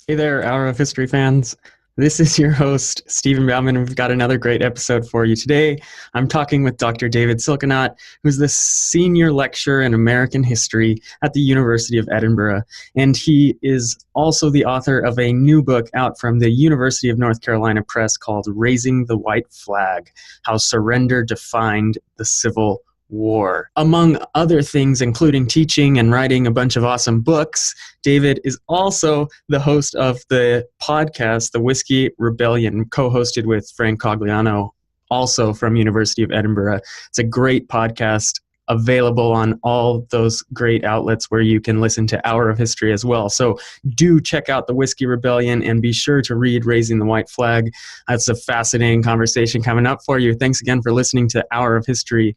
Hey there, Hour of History fans. This is your host, Stephen Bauman, and we've got another great episode for you today. I'm talking with Dr. David Silkenat, who's the senior lecturer in American history at the University of Edinburgh, and he is also the author of a new book out from the University of North Carolina Press called Raising the White Flag: How Surrender Defined the Civil War. Among other things, including teaching and writing a bunch of awesome books, David is also the host of the podcast, The Whiskey Rebellion, co-hosted with Frank Cogliano, also from University of Edinburgh. It's a great podcast available on all those great outlets where you can listen to Hour of History as well. So do check out The Whiskey Rebellion and be sure to read Raising the White Flag. That's a fascinating conversation coming up for you. Thanks again for listening to Hour of History.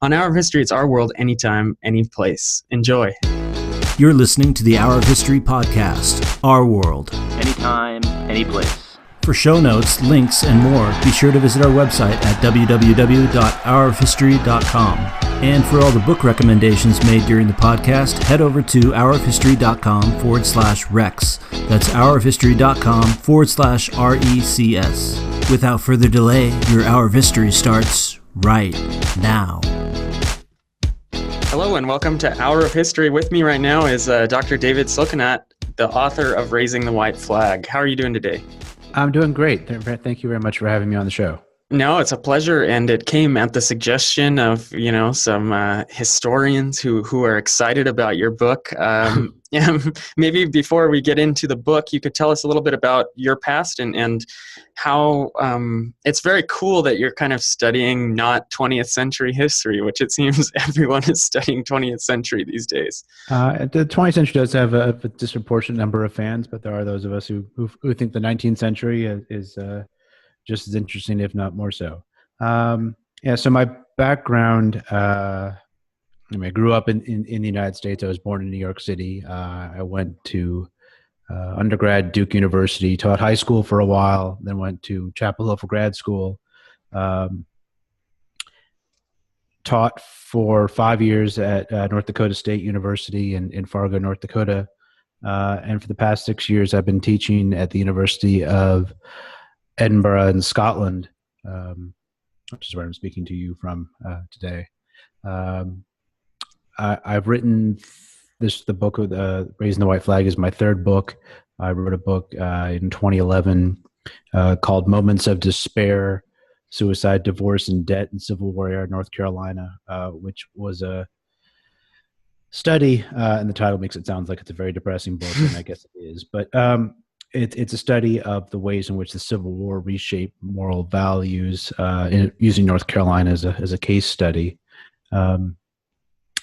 On Hour of History, it's our world, anytime, any place. Enjoy. You're listening to the Hour of History podcast, Our World. Anytime, any place. For show notes, links, and more, be sure to visit our website at www.hourofhistory.com. And for all the book recommendations made during the podcast, head over to hourofhistory.com/rex. That's hourofhistory.com/RECS. Without further delay, your Hour of History starts right now. Hello and welcome to Hour of History. With me right now is Dr. David Silkenat, the author of Raising the White Flag. How are you doing today? I'm doing great. Thank you very much for having me on the show. No, it's a pleasure, and it came at the suggestion of some historians who are excited about your book. Yeah, maybe before we get into the book, you could tell us a little bit about your past and how it's very cool that you're kind of studying not 20th century history, which it seems everyone is studying 20th century these days. The 20th century does have a disproportionate number of fans, but there are those of us who think the 19th century is just as interesting, if not more so. So my background, I grew up in the United States. I was born in New York City. I went to undergrad, Duke University, taught high school for a while, then went to Chapel Hill for grad school. Taught for 5 years at North Dakota State University in Fargo, North Dakota. And for the past 6 years, I've been teaching at the University of Edinburgh in Scotland, which is where I'm speaking to you from today. I've written the book of Raising the White Flag is my third book. I wrote a book in 2011 called Moments of Despair, Suicide, Divorce, and Debt in Civil War Era, North Carolina, which was a study, and the title makes it sound like it's a very depressing book, and I guess it is, but it's a study of the ways in which the Civil War reshaped moral values, using North Carolina as a case study.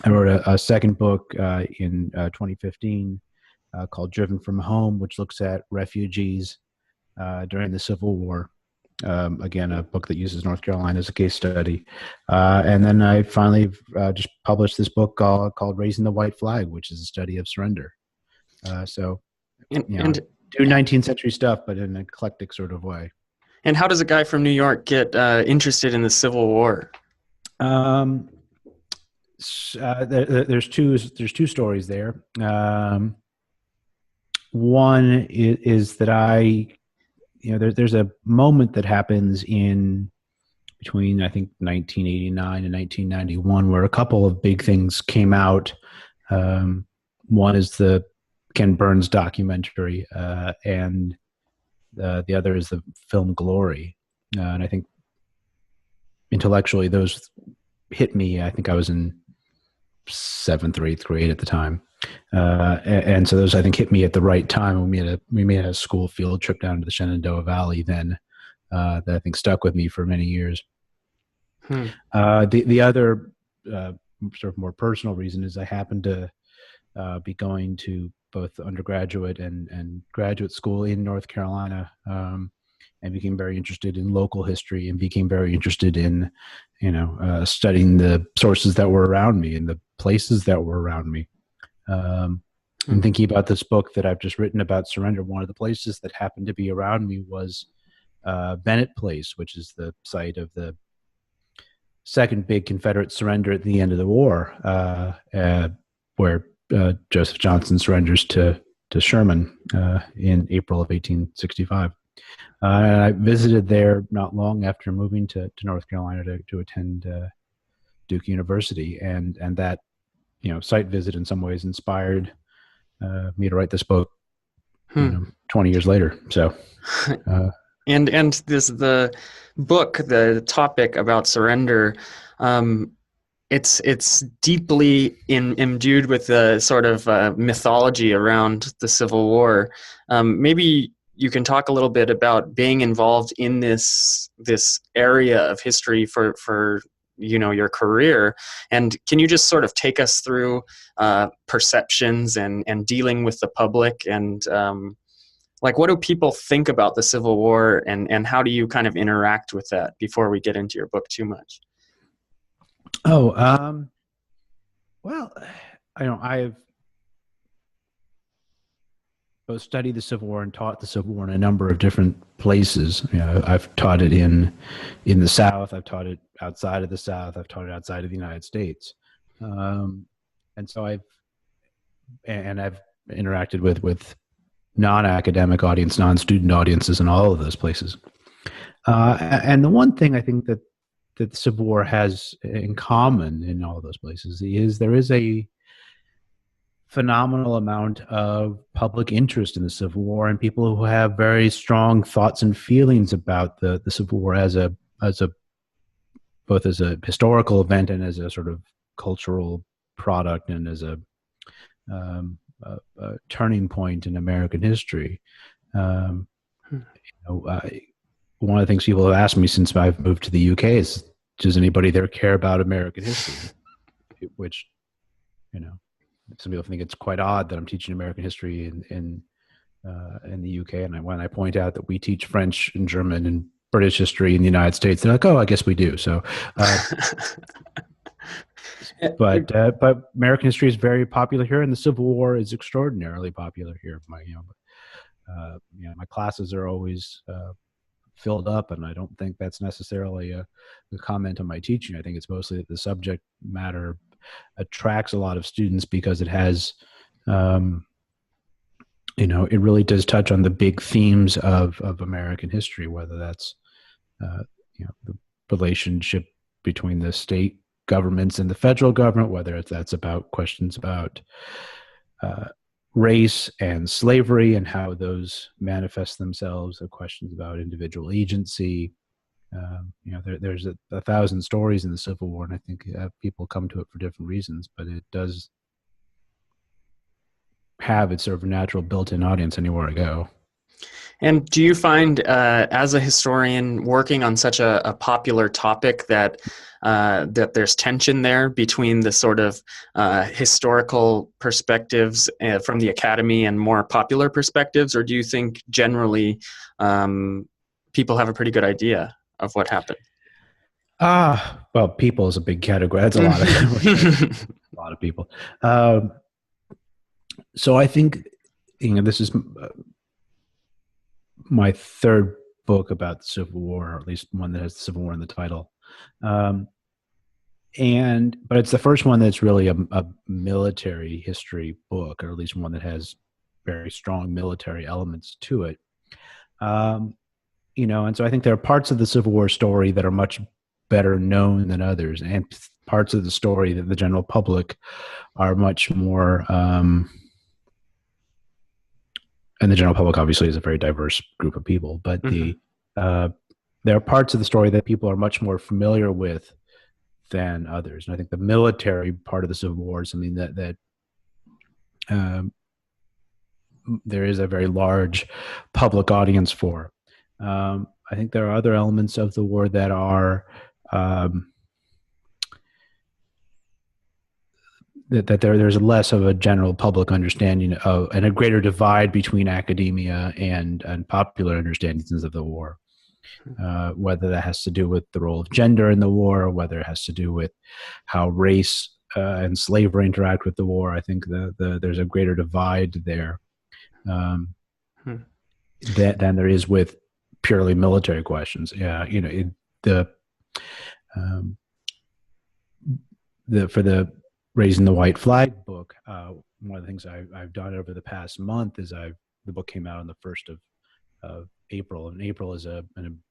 I wrote a second book in 2015 called Driven from Home, which looks at refugees during the Civil War. Again, a book that uses North Carolina as a case study. And then I finally just published this book called Raising the White Flag, which is a study of surrender. And do 19th century stuff, but in an eclectic sort of way. And how does a guy from New York get interested in the Civil War? There's two stories there. One is that there's a moment that happens in between, I think, 1989 and 1991 where a couple of big things came out. One is the Ken Burns documentary, and the other is the film Glory. And I think intellectually those hit me. I think I was in 7th or 8th grade at the time. And so those, I think, hit me at the right time. We made a school field trip down to the Shenandoah Valley then that I think stuck with me for many years. The other sort of more personal reason is I happened to be going to both undergraduate and graduate school in North Carolina, and became very interested in local history and became very interested in, studying the sources that were around me and the places that were around me. And thinking about this book that I've just written about surrender, one of the places that happened to be around me was Bennett Place, which is the site of the second big Confederate surrender at the end of the war, where Joseph Johnson surrenders to Sherman in April of 1865. I visited there not long after moving to North Carolina to attend Duke University, and that site visit in some ways inspired me to write this book. 20 years later. So, and the book, the topic about surrender, it's deeply imbued with the sort of mythology around the Civil War. Maybe you can talk a little bit about being involved in this area of history for your career, and can you just sort of take us through perceptions and dealing with the public, and like, what do people think about the Civil War, and how do you kind of interact with that before we get into your book too much? Well, I've both studied the Civil War and taught the Civil War in a number of different places. I've taught it in the South. I've taught it outside of the South. I've taught it outside of the United States. And so I've interacted with non-academic audience, non-student audiences in all of those places. And the one thing I think that the Civil War has in common in all of those places is there is a phenomenal amount of public interest in the Civil War, and people who have very strong thoughts and feelings about the Civil War as both as a historical event and as a sort of cultural product, and as a turning point in American history. One of the things people have asked me since I've moved to the UK is, does anybody there care about American history? Which, some people think it's quite odd that I'm teaching American history in the UK. And when I point out that we teach French and German and British history in the United States, they're like, "Oh, I guess we do." So, but American history is very popular here, and the Civil War is extraordinarily popular here. My classes are always filled up, and I don't think that's necessarily a comment on my teaching. I think it's mostly that the subject matter attracts a lot of students because it has, it really does touch on the big themes of American history, whether that's, the relationship between the state governments and the federal government, whether that's about questions about race and slavery and how those manifest themselves, or questions about individual agency. There's a thousand stories in the Civil War, and I think people come to it for different reasons, but it does have its sort of natural built-in audience anywhere I go. And do you find, as a historian working on such a popular topic, that there's tension there between the sort of historical perspectives from the academy and more popular perspectives, or do you think generally people have a pretty good idea of what happened? Well, people is a big category. That's a lot of a lot of people. So I think this is my third book about the Civil War, or at least one that has the Civil War in the title. But it's the first one that's really a military history book, or at least one that has very strong military elements to it. And so I think there are parts of the Civil War story that are much better known than others, and parts of the story that the general public are much more, and the general public obviously is a very diverse group of people, but there are parts of the story that people are much more familiar with than others. And I think the military part of the Civil War is something that there is a very large public audience for. I think there are other elements of the war that are that there's less of a general public understanding of, and a greater divide between academia and popular understandings of the war. Whether that has to do with the role of gender in the war, or whether it has to do with how race and slavery interact with the war, I think there's a greater divide there than there is with purely military questions. For the Raising the White Flag book, one of the things I've done over the past month is the book came out on the 1st of April, and April is an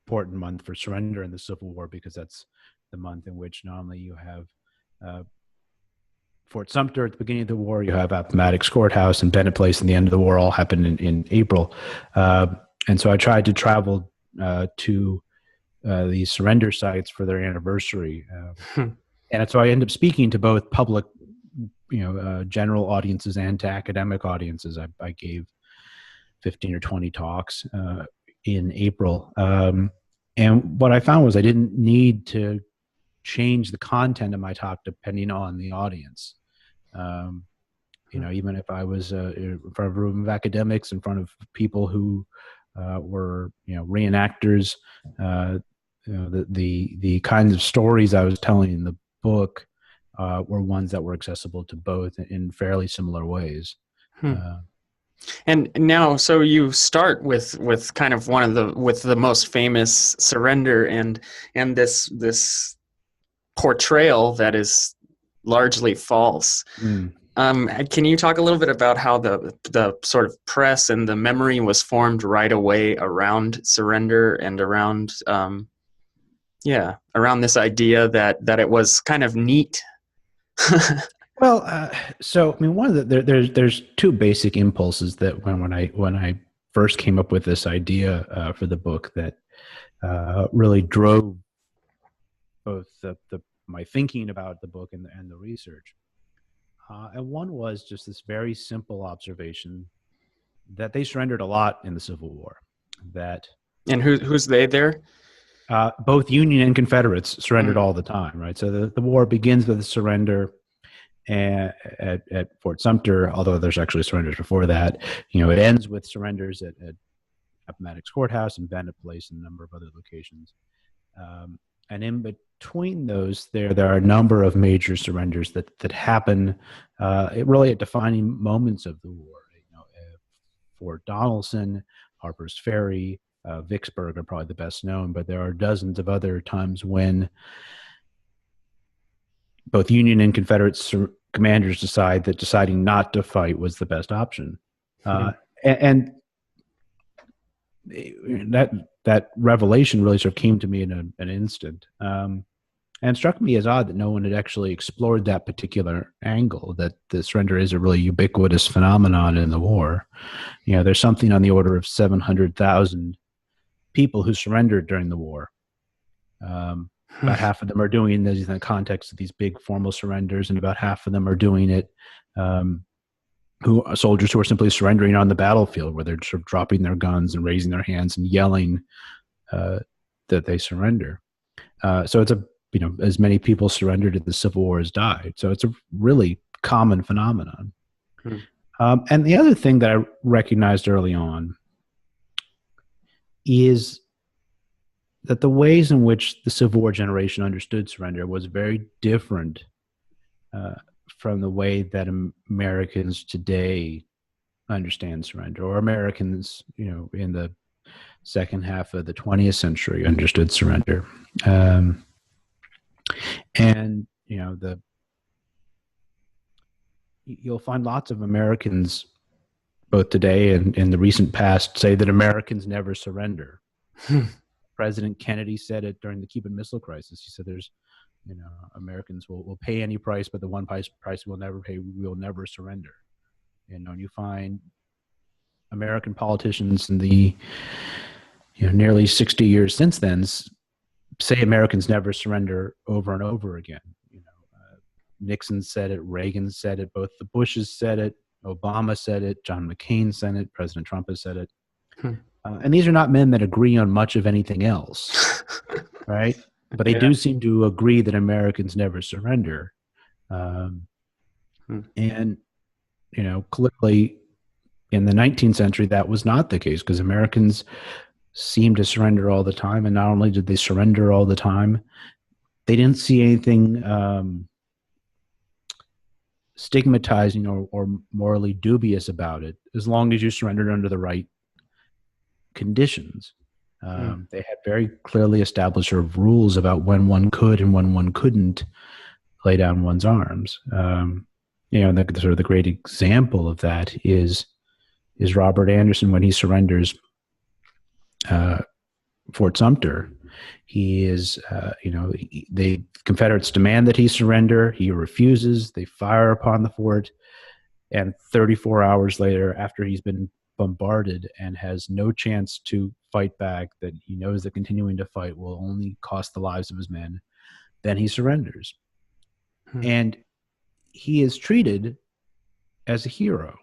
important month for surrender in the Civil War because that's the month in which not only you have Fort Sumter at the beginning of the war, you have Appomattox Courthouse and Bennett Place in the end of the war, all happened in April. And so I tried to travel to these surrender sites for their anniversary. And so I ended up speaking to both public, general audiences and to academic audiences. I gave 15 or 20 talks in April. And what I found was I didn't need to change the content of my talk depending on the audience. Even if I was in front of a room of academics, in front of people who were, reenactors, the kinds of stories I was telling in the book were ones that were accessible to both in fairly similar ways. And now, so you start with kind of with the most famous surrender and this portrayal that is largely false. Can you talk a little bit about how the sort of press and the memory was formed right away around surrender and around this idea that it was kind of neat? Well, so I mean, one of there's two basic impulses that when I first came up with this idea for the book that really drove both my thinking about the book and the research. And one was just this very simple observation that they surrendered a lot in the Civil War. And who's they there? Both Union and Confederates surrendered all the time, right? So the war begins with a surrender at Fort Sumter, although there's actually surrenders before that. It ends with surrenders at Appomattox Courthouse and Bennett Place and a number of other locations. And in between those, there are a number of major surrenders that happen really at defining moments of the war. Fort Donelson, Harper's Ferry, Vicksburg are probably the best known, but there are dozens of other times when both Union and Confederate commanders decide that deciding not to fight was the best option. And that revelation really sort of came to me in an instant. And it struck me as odd that no one had actually explored that particular angle, that the surrender is a really ubiquitous phenomenon in the war. There's something on the order of 700,000 people who surrendered during the war. About half of them are doing this in the context of these big formal surrenders, and about half of them are doing it who are soldiers who are simply surrendering on the battlefield, where they're sort of dropping their guns and raising their hands and yelling that they surrender. So it's as many people surrendered in the Civil War as died. So it's a really common phenomenon. And the other thing that I recognized early on is that the ways in which the Civil War generation understood surrender was very different from the way that Americans today understand surrender, or Americans, in the second half of the 20th century understood surrender. And you'll find lots of Americans, both today and in the recent past, say that Americans never surrender. President Kennedy said it during the Cuban Missile Crisis. He said, "There's, Americans will pay any price, but the one price we'll never pay, we will never surrender." And you find American politicians in the nearly 60 years since then say Americans never surrender over and over again. Nixon said it, Reagan said it, both the Bushes said it, Obama said it, John McCain said it, President Trump has said it. And these are not men that agree on much of anything else, right? But they do seem to agree that Americans never surrender. And, clearly in the 19th century, that was not the case, because Americans seemed to surrender all the time. And not only did they surrender all the time, they didn't see anything stigmatizing or morally dubious about it, as long as you surrendered under the right conditions. They had very clearly established sort of rules about when one could and when one couldn't lay down one's arms. And the sort of the great example of that is Robert Anderson when he surrenders Fort Sumter. He is, the Confederates demand that he surrender. He refuses. They fire upon the fort. And 34 hours later, after he's been bombarded and has no chance to fight back, that he knows that continuing to fight will only cost the lives of his men, then he surrenders. And he is treated as a hero.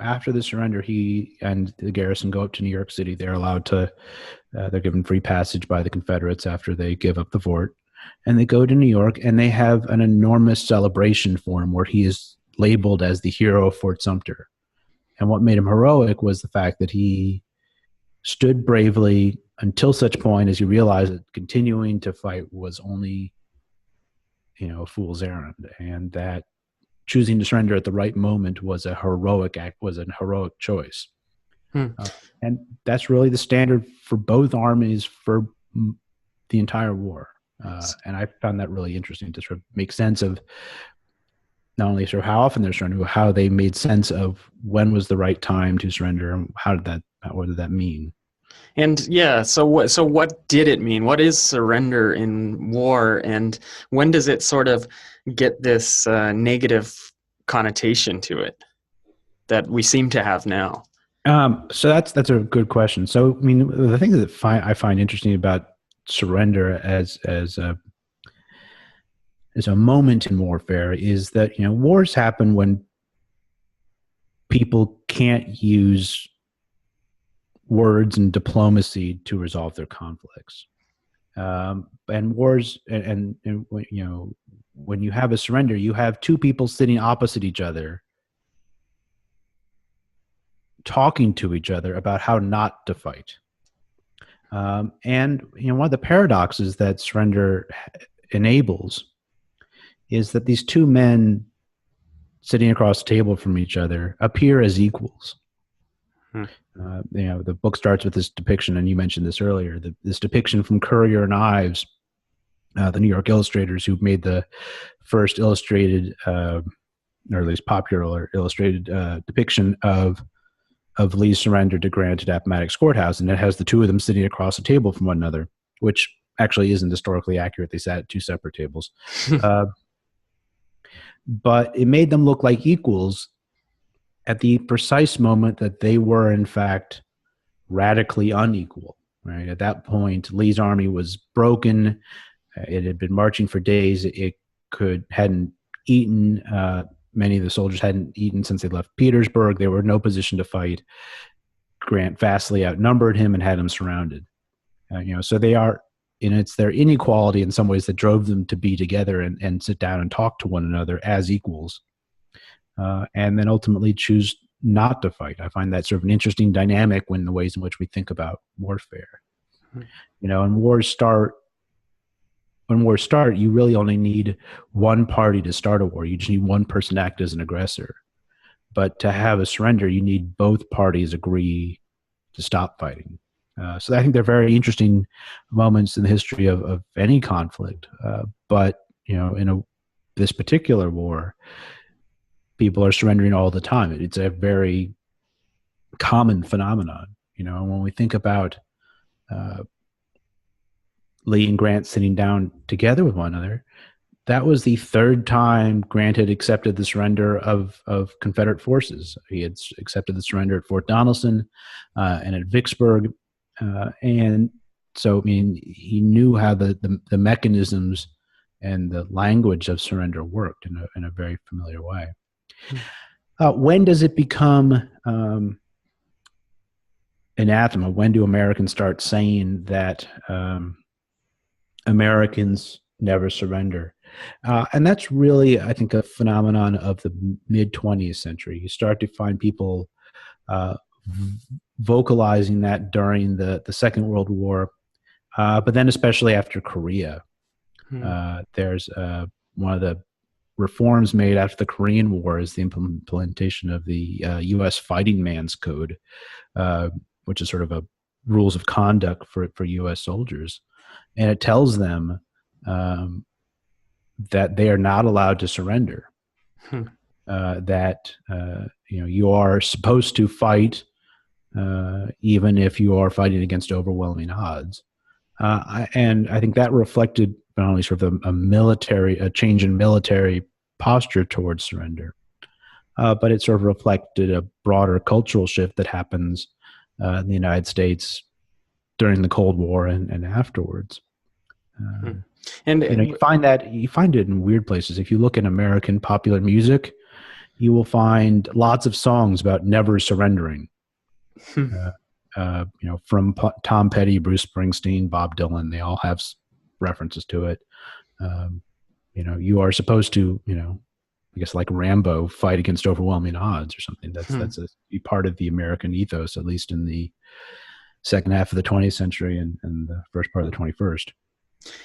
After the surrender, he and the garrison go up to New York City. They're allowed to, they're given free passage by the Confederates after they give up the fort. And they go to New York and they have an enormous celebration for him where he is labeled as the hero of Fort Sumter. And what made him heroic was the fact that he stood bravely until such point as he realized that continuing to fight was only, a fool's errand, and that choosing to surrender at the right moment was a heroic act, was a heroic choice. And that's really the standard for both armies for the entire war. And I found that really interesting to sort of make sense of not only sort of how often they're surrendering, but how they made sense of when was the right time to surrender and what did that mean? And so what did it mean? What is surrender in war, and when does it sort of get this negative connotation to it that we seem to have now? So that's a good question. So, I mean, the thing that I find interesting about surrender as a moment in warfare is that, wars happen when people can't use words and diplomacy to resolve their conflicts. And wars, and when you have a surrender, you have two people sitting opposite each other, talking to each other about how not to fight. And one of the paradoxes that surrender enables is that these two men sitting across the table from each other appear as equals. The book starts with this depiction, and you mentioned this earlier, this depiction from Currier and Ives, the New York illustrators who made the first illustrated, or at least popular illustrated depiction of Lee's surrender to Grant at Appomattox Courthouse, and it has the two of them sitting across a table from one another, which actually isn't historically accurate. They sat at two separate tables. But it made them look like equals at the precise moment that they were, in fact, radically unequal. Right? At that point, Lee's army was broken. It had been marching for days. It hadn't eaten. Many of the soldiers hadn't eaten since they left Petersburg. They were in no position to fight. Grant vastly outnumbered him and had him surrounded. So they are, it's their inequality in some ways that drove them to be together and sit down and talk to one another as equals. And then ultimately choose not to fight. I find that sort of an interesting dynamic when the ways in which we think about warfare. When wars start, you really only need one party to start a war. You just need one person to act as an aggressor. But to have a surrender, you need both parties agree to stop fighting. So I think they're very interesting moments in the history of any conflict. But in this particular war, people are surrendering all the time. It's a very common phenomenon. When we think about Lee and Grant sitting down together with one another, that was the third time Grant had accepted the surrender of Confederate forces. He had accepted the surrender at Fort Donelson and at Vicksburg. And so, he knew how the mechanisms and the language of surrender worked in a very familiar way. When does it become anathema? When do Americans start saying that Americans never surrender? And that's really, I think, a phenomenon of the mid-20th century. You start to find people vocalizing that during the Second World War, but then especially after Korea. There's one of the reforms made after the Korean War is the implementation of the U.S. Fighting Man's Code, which is sort of a rules of conduct for U.S. soldiers. And it tells them that they are not allowed to surrender. Hmm. You are supposed to fight, even if you are fighting against overwhelming odds. And I think that reflected not only sort of a change in military posture towards surrender, but it sort of reflected a broader cultural shift that happens in the United States during the Cold War and afterwards. And you find it in weird places. If you look in American popular music, you will find lots of songs about never surrendering. From Tom Petty, Bruce Springsteen, Bob Dylan, they all have references to it. You are supposed to, I guess like Rambo, fight against overwhelming odds or something. That's a part of the American ethos, at least in the second half of the 20th century and the first part of the 21st.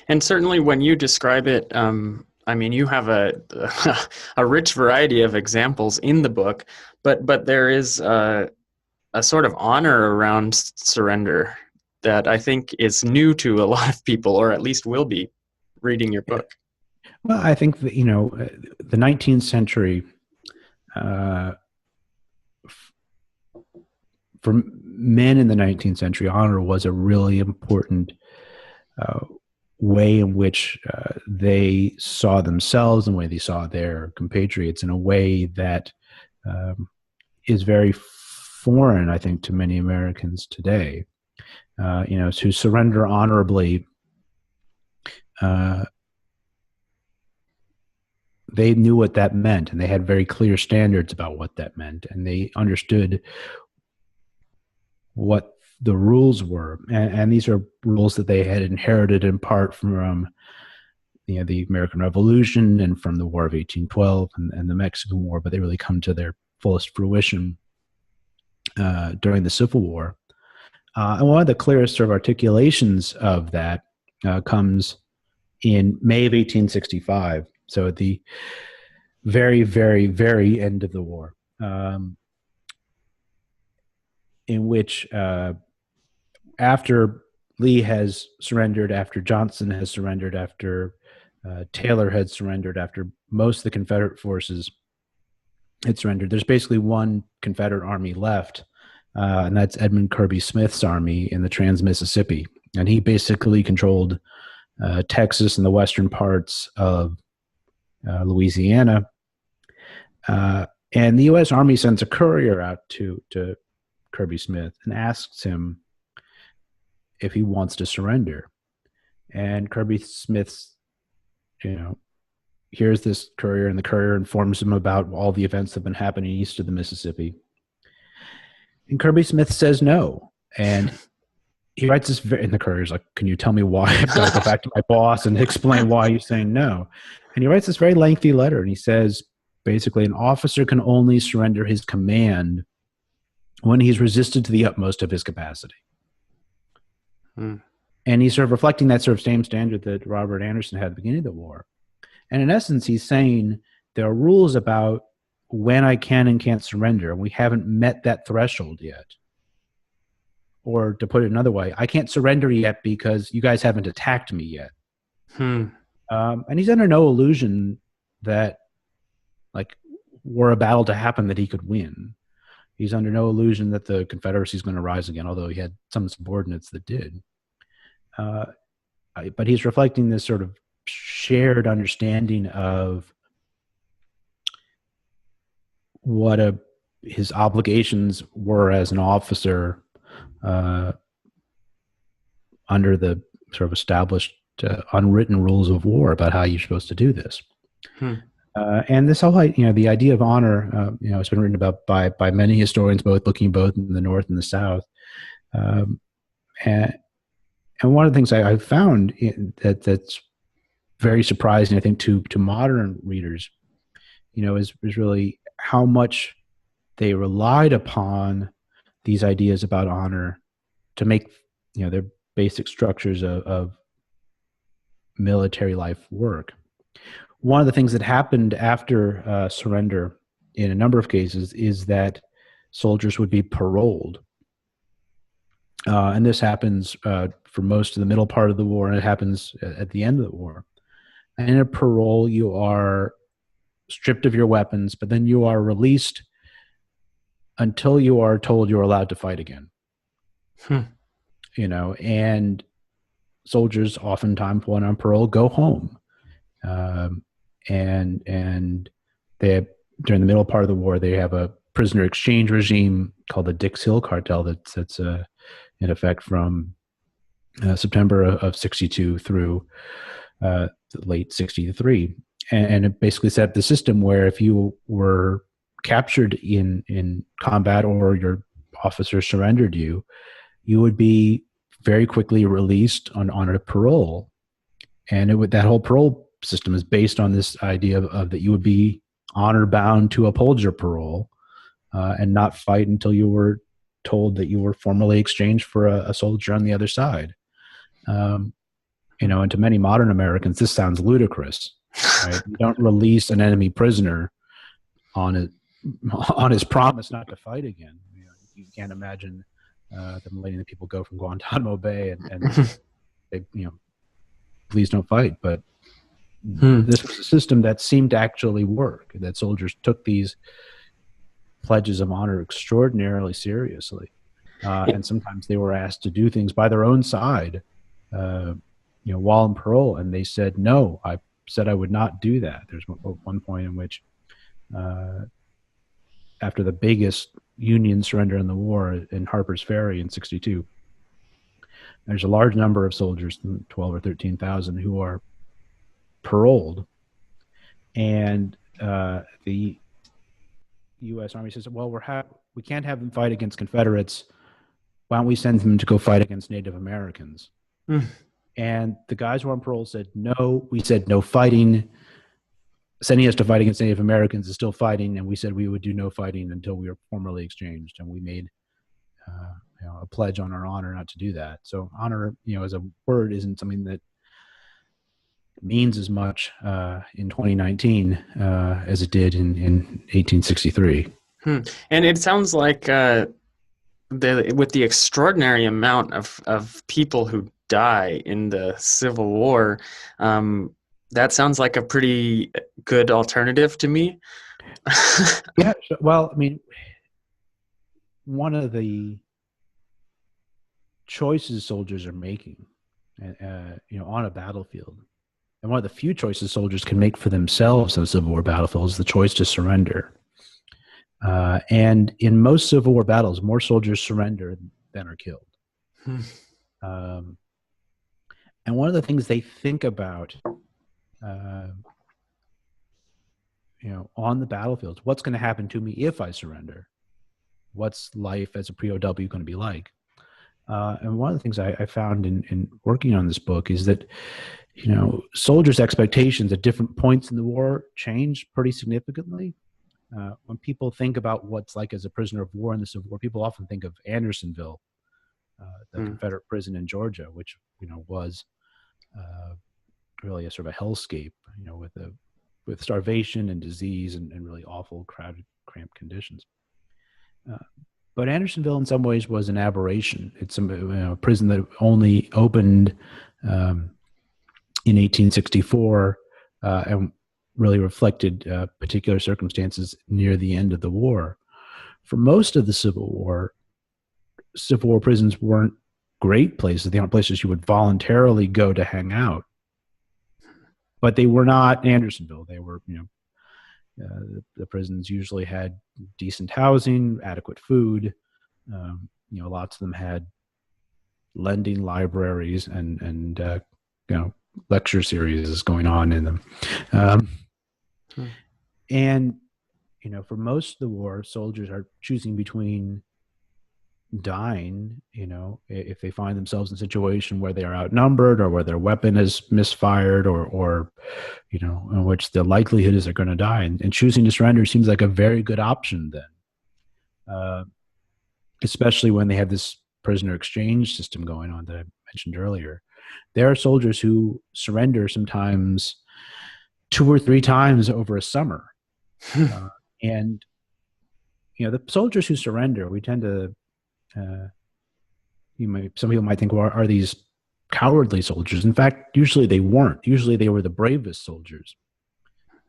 And certainly when you describe it, you have a rich variety of examples in the book, but there is a sort of honor around surrender that I think is new to a lot of people, or at least will be, reading your book. Well, I think that, the 19th century, for men in the 19th century, honor was a really important way in which they saw themselves and the way they saw their compatriots in a way that is very foreign, I think, to many Americans today. To surrender honorably, they knew what that meant, and they had very clear standards about what that meant, and they understood what the rules were. And these are rules that they had inherited in part from the American Revolution and from the War of 1812 and the Mexican War, but they really come to their fullest fruition during the Civil War. And one of the clearest sort of articulations of that comes in May of 1865. So at the very, very, very end of the war, in which after Lee has surrendered, after Johnson has surrendered, after Taylor had surrendered, after most of the Confederate forces had surrendered, there's basically one Confederate army left, and that's Edmund Kirby Smith's army in the Trans-Mississippi. And he basically controlled Texas and the western parts of Louisiana. And the U.S. Army sends a courier out to Kirby Smith and asks him if he wants to surrender. And Kirby Smith's, here's this courier, and the courier informs him about all the events that have been happening east of the Mississippi. And Kirby Smith says no. And he writes this, and the courier's like, can you tell me why? I've got to go back to my boss and explain why you're saying no. And he writes this very lengthy letter, and he says, basically, an officer can only surrender his command when he's resisted to the utmost of his capacity. And he's sort of reflecting that sort of same standard that Robert Anderson had at the beginning of the war. And in essence, he's saying there are rules about when I can and can't surrender, and we haven't met that threshold yet. Or to put it another way, I can't surrender yet because you guys haven't attacked me yet. And he's under no illusion that, like, were a battle to happen, that he could win. He's under no illusion that the Confederacy is going to rise again, although he had some subordinates that did. But he's reflecting this sort of shared understanding of what his obligations were as an officer under the sort of established unwritten rules of war about how you're supposed to do this. And this whole, the idea of honor, has been written about by many historians, looking both in the North and the South. And one of the things I found that's very surprising, I think, to modern readers, is really how much they relied upon these ideas about honor to make, their basic structures of military life work. One of the things that happened after surrender in a number of cases is that soldiers would be paroled. And this happens for most of the middle part of the war, and it happens at the end of the war. And in a parole, you are stripped of your weapons, but then you are released until you are told you're allowed to fight again. And soldiers oftentimes, when on parole, go home. And they, during the middle part of the war, they have a prisoner exchange regime called the Dix Hill Cartel that's in effect from September of 62 through late 63. And it basically set up the system where if you were captured in combat or your officer surrendered you, you would be very quickly released on a parole. And that whole parole system is based on this idea of that you would be honor bound to uphold your parole and not fight until you were told that you were formally exchanged for a soldier on the other side. And to many modern Americans, this sounds ludicrous. Right? You don't release an enemy prisoner on his promise not to fight again. You can't imagine them letting the people go from Guantanamo Bay and they, please don't fight. But this was a system that seemed to actually work, that soldiers took these pledges of honor extraordinarily seriously. And sometimes they were asked to do things by their own side, while in parole. And they said, no, I said I would not do that. There's one point in which, after the biggest Union surrender in the war in Harper's Ferry in 62, there's a large number of soldiers, 12 or 13,000, who are paroled. And the U.S. Army says, well, we can't have them fight against Confederates. Why don't we send them to go fight against Native Americans? And the guys who were on parole said, no. We said no fighting. Sending us to fight against Native Americans is still fighting, and we said we would do no fighting until we were formally exchanged. And we made a pledge on our honor not to do that. So honor, as a word, isn't something that means as much in 2019 as it did in 1863. And it sounds like with the extraordinary amount of people who die in the Civil War, that sounds like a pretty good alternative to me. Yeah. Well, I mean, one of the choices soldiers are making, on a battlefield, and one of the few choices soldiers can make for themselves on a Civil War battlefield is the choice to surrender. And in most Civil War battles, more soldiers surrender than are killed. And one of the things they think about, on the battlefields, what's going to happen to me if I surrender? What's life as a POW going to be like? And one of the things I found in working on this book is that, soldiers' expectations at different points in the war changed pretty significantly. When people think about what's like as a prisoner of war in the Civil War, people often think of Andersonville, the Confederate prison in Georgia, which was really a sort of a hellscape, with starvation and disease and really awful, crowded, cramped conditions. But Andersonville, in some ways, was an aberration. It's a prison that only opened in 1864 and really reflected particular circumstances near the end of the war. For most of the Civil War prisons weren't great places. They weren't places you would voluntarily go to hang out. But they were not Andersonville. They were, the prisons usually had decent housing, adequate food. Lots of them had lending libraries and lecture series going on in them. And, for most of the war, soldiers are choosing between dying, if they find themselves in a situation where they are outnumbered or where their weapon is misfired or in which the likelihood is they're going to die. And choosing to surrender seems like a very good option then, especially when they have this prisoner exchange system going on that I mentioned earlier. There are soldiers who surrender sometimes 2 or 3 times over a summer. And, the soldiers who surrender, we tend to, some people might think, well, are these cowardly soldiers. In fact, usually they weren't. Usually they were the bravest soldiers.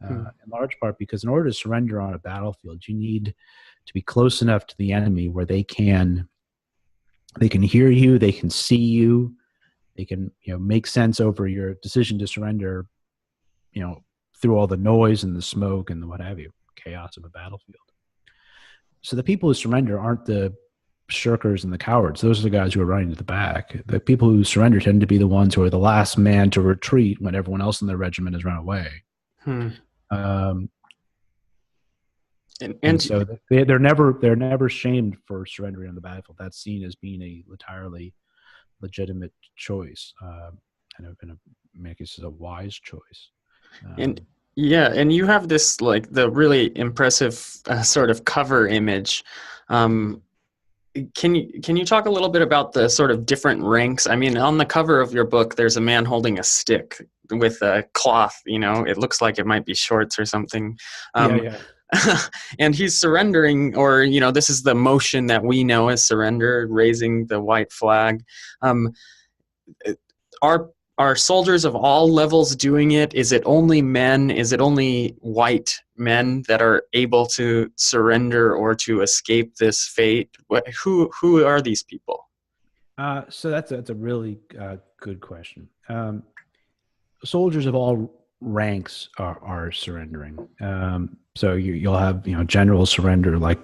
In large part because in order to surrender on a battlefield, you need to be close enough to the enemy where they can hear you, they can see you, they can make sense over your decision to surrender, through all the noise and the smoke and the what have you, chaos of a battlefield. So the people who surrender aren't the shirkers and the cowards. Those are the guys who are running to the back. The people who surrender tend to be the ones who are the last man to retreat when everyone else in their regiment has run away. And so they're never shamed for surrendering on the battlefield. That's seen as being a entirely legitimate choice, and in many cases a wise choice. And you have this the really impressive sort of cover image. Can you talk a little bit about the sort of different ranks? I mean, on the cover of your book, there's a man holding a stick with a cloth. It looks like it might be shorts or something. And he's surrendering, or this is the motion that we know as surrender, raising the white flag. Are soldiers of all levels doing it? Is it only men? Is it only white men that are able to surrender or to escape this fate? Who are these people? So that's a really good question. Soldiers of all ranks are surrendering. So you'll have generals surrender, like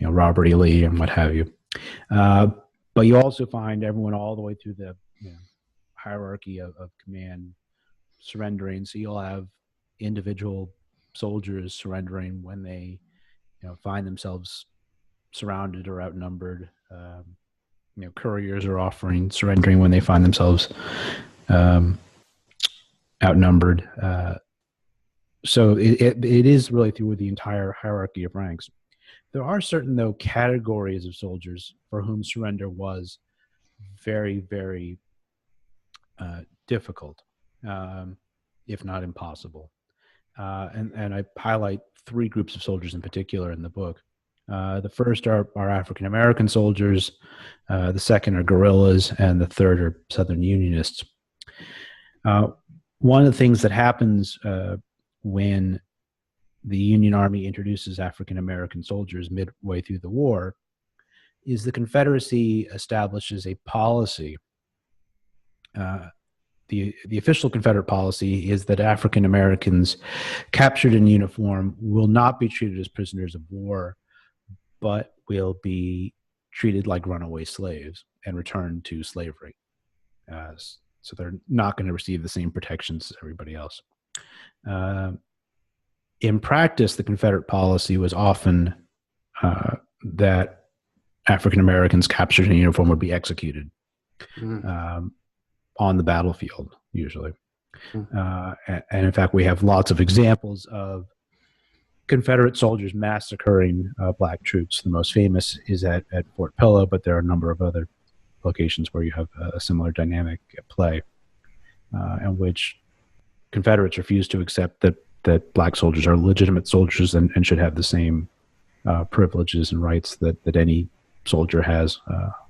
Robert E. Lee and what have you. But you also find everyone all the way through the hierarchy of command surrendering. So you'll have individual soldiers surrendering when they find themselves surrounded or outnumbered. Couriers are offering surrendering when they find themselves outnumbered. So it is really through the entire hierarchy of ranks. There are certain, though, categories of soldiers for whom surrender was very, very difficult, if not impossible. And I highlight three groups of soldiers in particular in the book. The first are African-American soldiers, the second are guerrillas, and the third are Southern Unionists. One of the things that happens when the Union Army introduces African-American soldiers midway through the war is the Confederacy establishes a policy. The official Confederate policy is that African Americans captured in uniform will not be treated as prisoners of war, but will be treated like runaway slaves and returned to slavery. So they're not going to receive the same protections as everybody else. In practice, the Confederate policy was often that African Americans captured in uniform would be executed. On the battlefield, usually. And in fact, we have lots of examples of Confederate soldiers massacring black troops. The most famous is at Fort Pillow, but there are a number of other locations where you have a similar dynamic at play, in which Confederates refuse to accept that black soldiers are legitimate soldiers and should have the same privileges and rights that any soldier has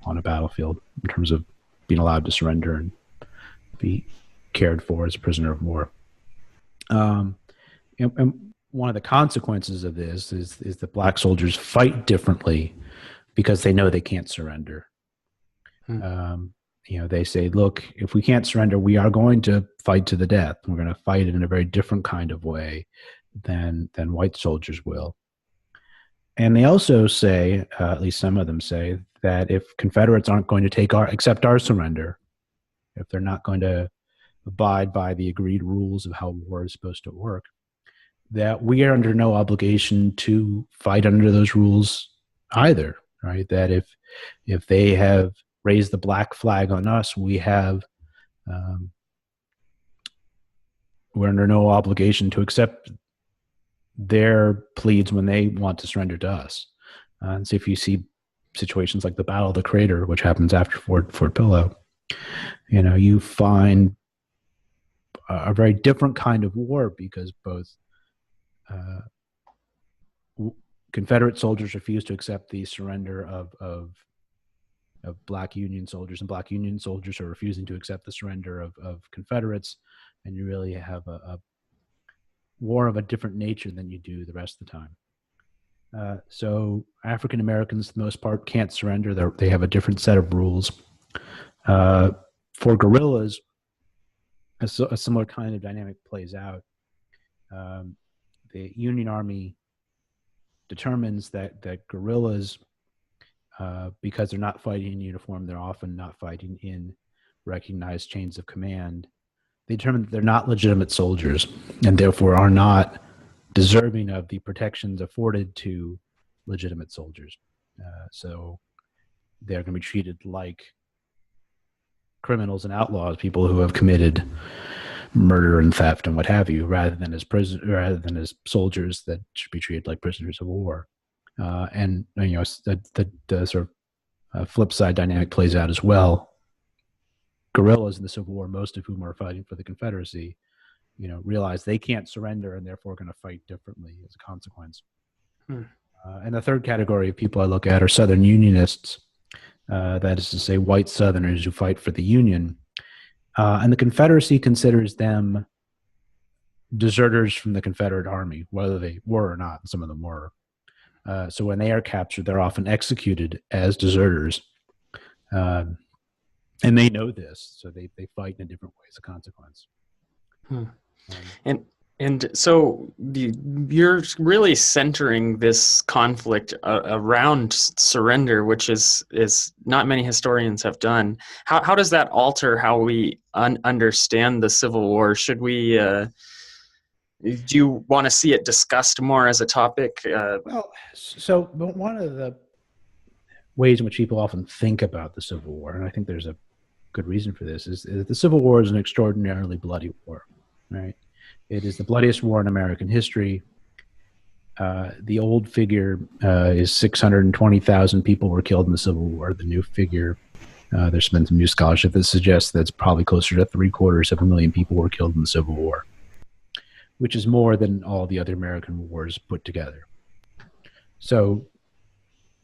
on a battlefield in terms of being allowed to surrender and be cared for as a prisoner of war. And one of the consequences of this is that black soldiers fight differently because they know they can't surrender. They say, look, if we can't surrender, we are going to fight to the death. We're going to fight in a very different kind of way than white soldiers will. And they also say, at least some of them say, that if Confederates aren't going to accept our surrender, if they're not going to abide by the agreed rules of how war is supposed to work, that we are under no obligation to fight under those rules either, right? That if they have raised the black flag on us, we're under no obligation to accept their pleads when they want to surrender to us. And so if you see situations like the Battle of the Crater, which happens after Fort Pillow, you find a very different kind of war because both Confederate soldiers refuse to accept the surrender of black Union soldiers, and black Union soldiers are refusing to accept the surrender of Confederates, and you really have a war of a different nature than you do the rest of the time. So African Americans, for the most part, can't surrender. They have a different set of rules. For guerrillas, a similar kind of dynamic plays out. The Union Army determines that guerrillas, because they're not fighting in uniform, they're often not fighting in recognized chains of command. They determine that they're not legitimate soldiers and therefore are not deserving of the protections afforded to legitimate soldiers. So they're going to be treated like criminals and outlaws, people who have committed murder and theft and what have you, rather than as soldiers that should be treated like prisoners of war. And the sort of flip side dynamic plays out as well. Guerrillas in the Civil War, most of whom are fighting for the Confederacy, realize they can't surrender and therefore going to fight differently as a consequence. And the third category of people I look at are Southern Unionists, that is to say, white Southerners who fight for the Union. And the Confederacy considers them deserters from the Confederate Army, whether they were or not. Some of them were. So when they are captured, they're often executed as deserters. And they know this, so they fight in a different way as a consequence. And so you're really centering this conflict around surrender, which is not many historians have done. How does that alter how we understand the Civil War? Should we? Do you want to see it discussed more as a topic? So one of the ways in which people often think about the Civil War, and I think there's a good reason for this, is the Civil War is an extraordinarily bloody war, right? It is the bloodiest war in American history. The old figure is 620,000 people were killed in the Civil War. The new figure, there's been some new scholarship that suggests that it's probably closer to 750,000 people were killed in the Civil War, which is more than all the other American wars put together. So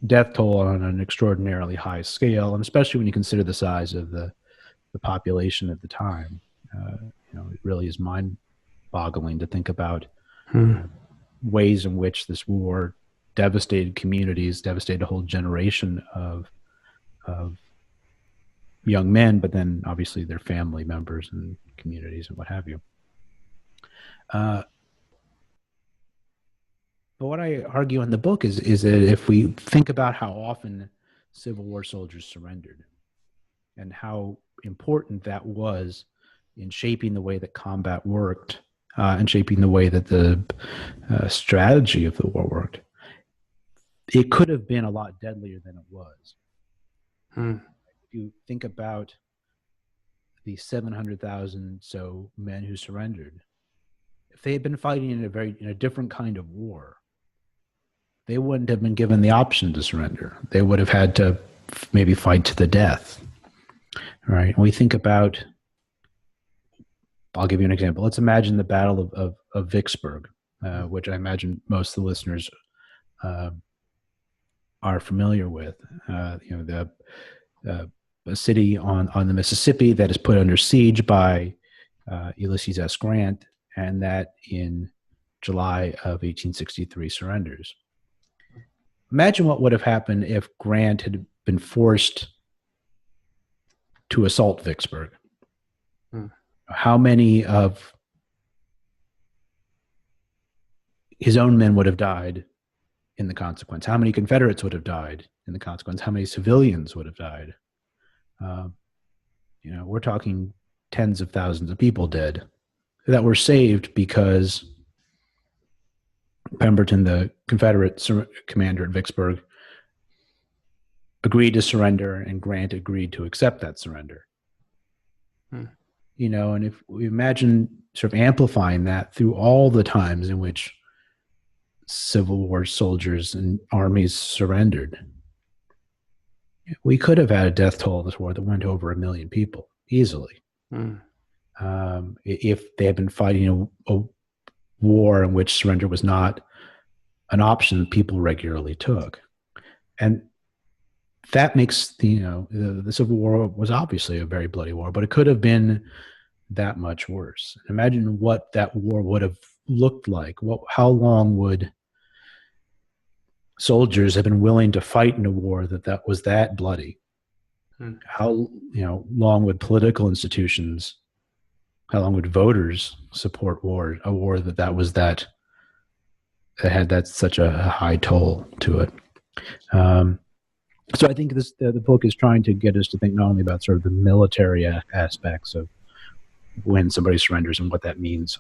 death toll on an extraordinarily high scale, and especially when you consider the size of the population at the time, it really is mind-boggling to think about ways in which this war devastated communities, devastated a whole generation of young men, but then obviously their family members and communities and what have you. But what I argue in the book is that if we think about how often Civil War soldiers surrendered and how important that was in shaping the way that combat worked and shaping the way that the strategy of the war worked, it could have been a lot deadlier than it was. If you think about the 700,000 so men who surrendered, if they had been fighting in a different kind of war, they wouldn't have been given the option to surrender. They would have had to maybe fight to the death, right? And we think about, I'll give you an example. Let's imagine the Battle of Vicksburg, which I imagine most of the listeners are familiar with. A city on the Mississippi that is put under siege by Ulysses S. Grant, and that in July of 1863 surrenders. Imagine what would have happened if Grant had been forced to assault Vicksburg. How many of his own men would have died in the consequence? How many Confederates would have died in the consequence? How many civilians would have died? We're talking tens of thousands of people dead that were saved because Pemberton, the Confederate commander at Vicksburg, agreed to surrender, and Grant agreed to accept that surrender. And if we imagine sort of amplifying that through all the times in which Civil War soldiers and armies surrendered, we could have had a death toll of this war that went over 1 million people easily. If they had been fighting a war in which surrender was not an option people regularly took. And that makes the Civil War was obviously a very bloody war, but it could have been that much worse. Imagine what that war would have looked like. How long would soldiers have been willing to fight in a war that was that bloody? How long would political institutions, how long would voters support a war that had such a high toll to it? So I think the book is trying to get us to think not only about sort of the military aspects of when somebody surrenders and what that means,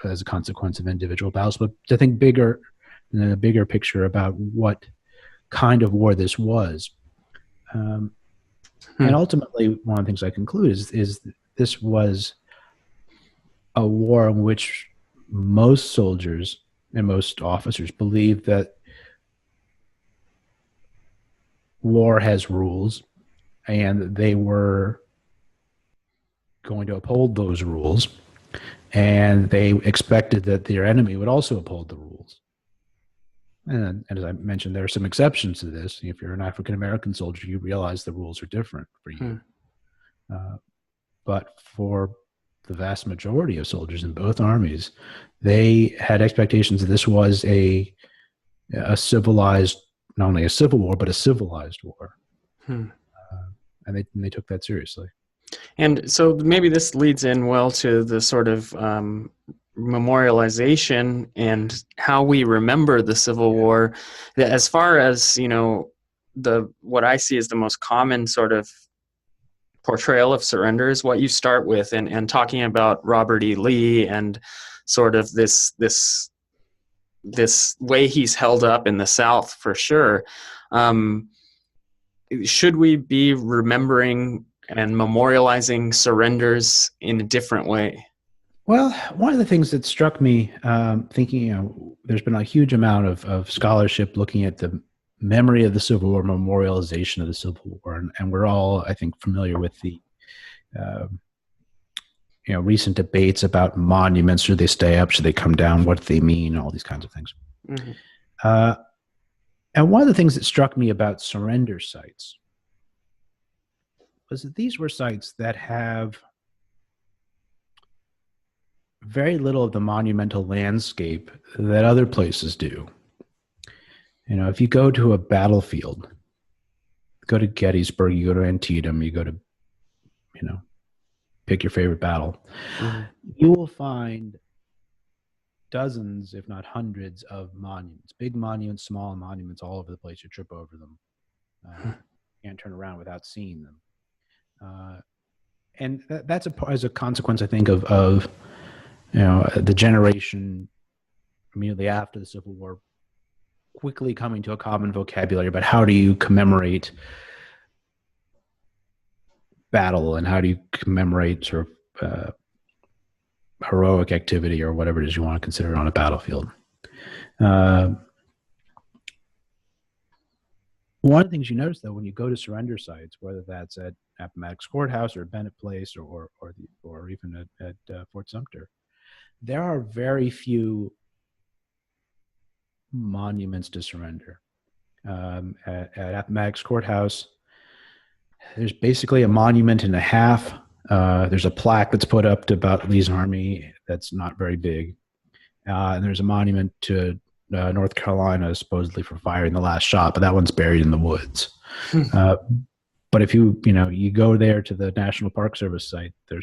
as a consequence of individual battles, but to think bigger, in a bigger picture about what kind of war this was. And ultimately, one of the things I conclude is this was a war in which most soldiers and most officers believed that war has rules, and they were going to uphold those rules, and they expected that their enemy would also uphold the rules. And as I mentioned, there are some exceptions to this. If you're an African-American soldier, you realize the rules are different for you. But for the vast majority of soldiers in both armies, they had expectations that this was a civilized, not only a civil war, but a civilized war. And they took that seriously. And so maybe this leads in well to the sort of memorialization and how we remember the Civil War. As far as, what I see as the most common sort of portrayal of surrender is what you start with, and talking about Robert E. Lee and sort of this way he's held up in the South for sure. Should we be remembering and memorializing surrenders in a different way? Well, one of the things that struck me, thinking, there's been a huge amount of scholarship looking at the memory of the Civil War, memorialization of the Civil War, and we're all, I think, familiar with the recent debates about monuments. Should they stay up? Should they come down? What do they mean? All these kinds of things. And one of the things that struck me about surrender sites was that these were sites that have very little of the monumental landscape that other places do. If you go to a battlefield, go to Gettysburg, you go to Antietam, you go to, pick your favorite battle, you will find dozens, if not hundreds, of monuments, big monuments, small monuments, all over the place. You trip over them. Can't turn around without seeing them. And that's as a consequence, I think, of the generation immediately after the Civil War quickly coming to a common vocabulary about how do you commemorate battle and how do you commemorate sort of heroic activity or whatever it is you want to consider it on a battlefield. One of the things you notice, though, when you go to surrender sites, whether that's at Appomattox Courthouse or Bennett Place or even at Fort Sumter, there are very few monuments to surrender. At Appomattox Courthouse, there's basically a monument and a half. There's a plaque that's put up about Lee's army that's not very big. And there's a monument to North Carolina supposedly for firing the last shot, but that one's buried in the woods. But if you go there to the National Park Service site, there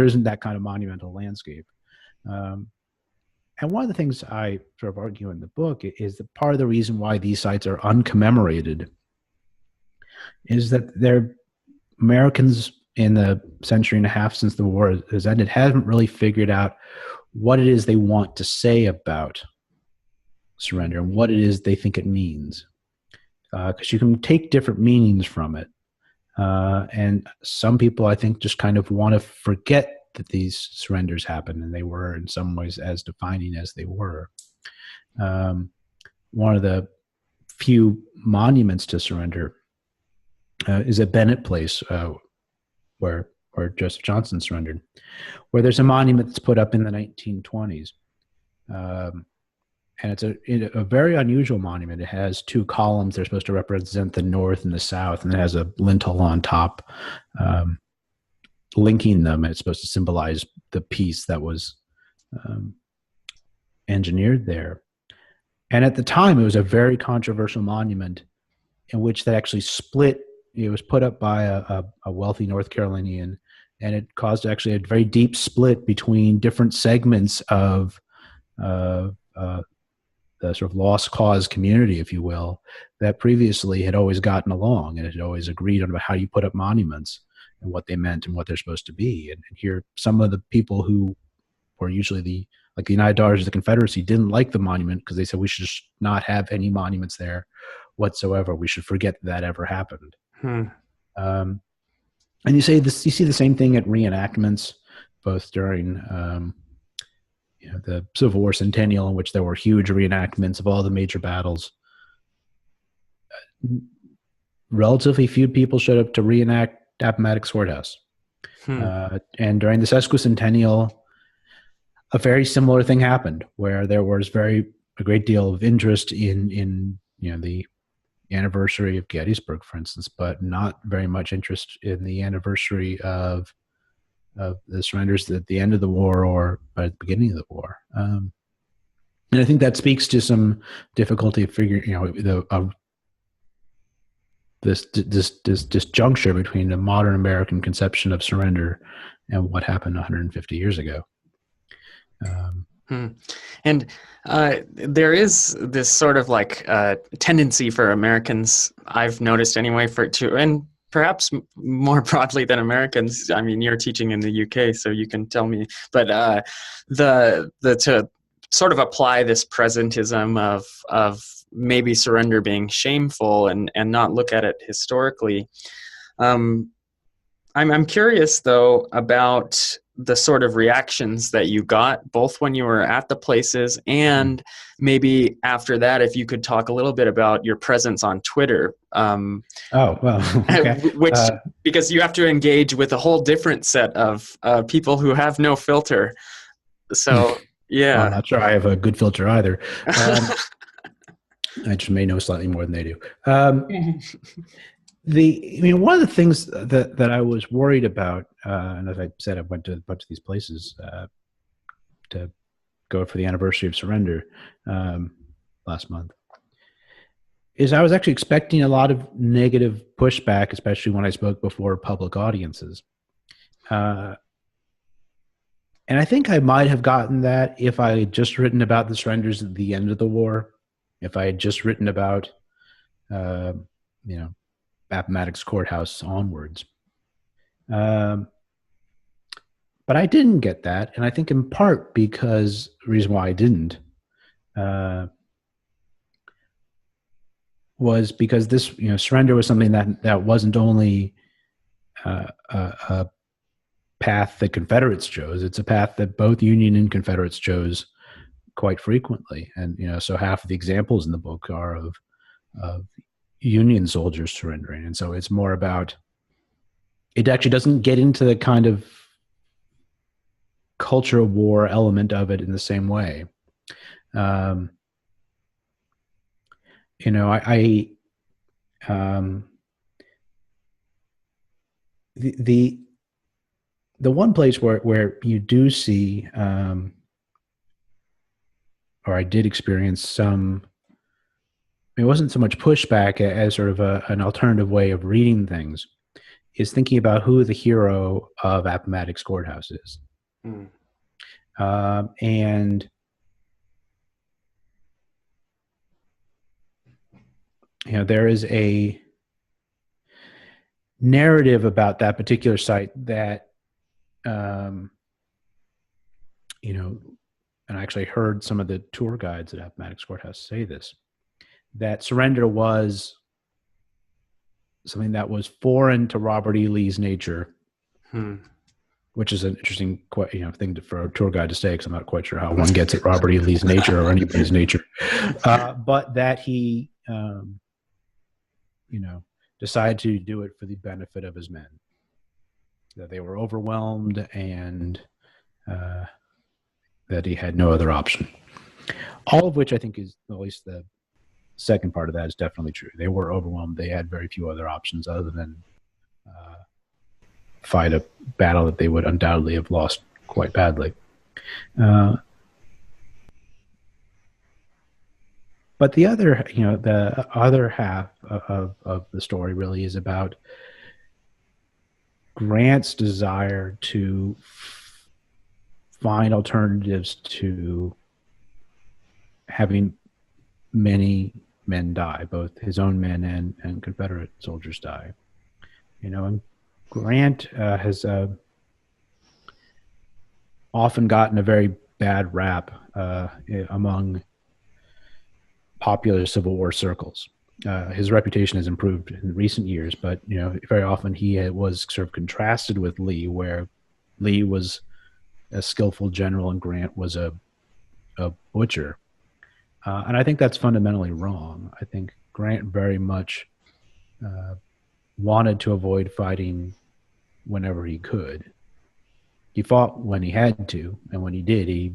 isn't that kind of monumental landscape. And one of the things I sort of argue in the book is that part of the reason why these sites are uncommemorated is that they're Americans in the century and a half since the war has ended haven't really figured out what it is they want to say about surrender and what it is they think it means. Because you can take different meanings from it. And some people, I think, just kind of want to forget that these surrenders happened and they were in some ways as defining as they were. One of the few monuments to surrender is at Bennett Place, where Joseph Johnson surrendered, where there's a monument that's put up in the 1920s. and it's a very unusual monument. It has two columns. They're supposed to represent the North and the South, and it has a lintel on top, linking them. It's supposed to symbolize the peace that was engineered there. And at the time, it was a very controversial monument in which they actually split. It was put up by a wealthy North Carolinian, and it caused actually a very deep split between different segments of the sort of lost cause community, if you will, that previously had always gotten along and had always agreed on how you put up monuments and what they meant and what they're supposed to be. And here, some of the people who were usually the United Daughters of the Confederacy didn't like the monument because they said we should just not have any monuments there whatsoever. We should forget that ever happened. And you see the same thing at reenactments, both during the Civil War Centennial, in which there were huge reenactments of all the major battles. Relatively few people showed up to reenact Appomattox Courthouse. And during the sesquicentennial, a very similar thing happened, where there was a great deal of interest in the anniversary of Gettysburg, for instance, but not very much interest in the anniversary of the surrenders at the end of the war or at the beginning of the war. And I think that speaks to some difficulty of figuring, this disjuncture between the modern American conception of surrender and what happened 150 years ago. And there is this sort of tendency for Americans, I've noticed anyway, and perhaps more broadly than Americans. I mean, you're teaching in the UK, so you can tell me. But to sort of apply this presentism of maybe surrender being shameful and not look at it historically. I'm curious though about the sort of reactions that you got, both when you were at the places and maybe after that, if you could talk a little bit about your presence on Twitter. Okay. Because you have to engage with a whole different set of people who have no filter. So, yeah. Well, I'm not sure I have a good filter either. I just may know slightly more than they do. One of the things that I was worried about, and as I said, I went to a bunch of these places to go for the anniversary of surrender last month, is I was actually expecting a lot of negative pushback, especially when I spoke before public audiences. And I think I might have gotten that if I had just written about the surrenders at the end of the war, if I had just written about, Appomattox Courthouse onwards. But I didn't get that, and I think in part because the reason why I didn't was because this, surrender was something that wasn't only a path that Confederates chose; it's a path that both Union and Confederates chose quite frequently. And so half of the examples in the book are of Union soldiers surrendering. And so it's more about, it actually doesn't get into the kind of culture war element of it in the same way. The one place where you do see, or I did experience some, it wasn't so much pushback as sort of an alternative way of reading things, is thinking about who the hero of Appomattox Courthouse is. And there is a narrative about that particular site that, and I actually heard some of the tour guides at Appomattox Courthouse say this, that surrender was something that was foreign to Robert E. Lee's nature, which is an interesting thing for a tour guide to say, because I'm not quite sure how one gets at Robert E. Lee's nature or anybody's nature. But that he, decided to do it for the benefit of his men, that they were overwhelmed and that he had no other option. All of which I think is, at least the second part of that is definitely true. They were overwhelmed. They had very few other options other than fight a battle that they would undoubtedly have lost quite badly. But the other, the other half of the story really is about Grant's desire to find alternatives to having many men die, both his own men and Confederate soldiers die. And Grant has often gotten a very bad rap among popular Civil War circles. His reputation has improved in recent years, but very often he was sort of contrasted with Lee, where Lee was a skillful general and Grant was a butcher. And I think that's fundamentally wrong. I think Grant very much wanted to avoid fighting whenever he could. He fought when he had to, and when he did, he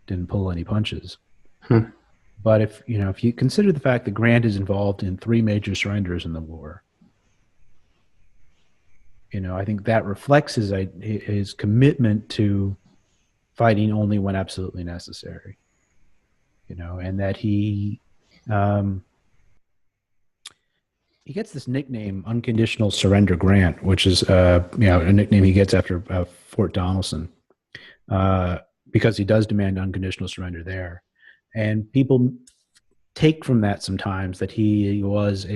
didn't pull any punches. But if you consider the fact that Grant is involved in 3 major surrenders in the war, I think that reflects his commitment to fighting only when absolutely necessary. And that he gets this nickname, Unconditional Surrender Grant, which is a nickname he gets after Fort Donelson, because he does demand unconditional surrender there. And people take from that sometimes that he was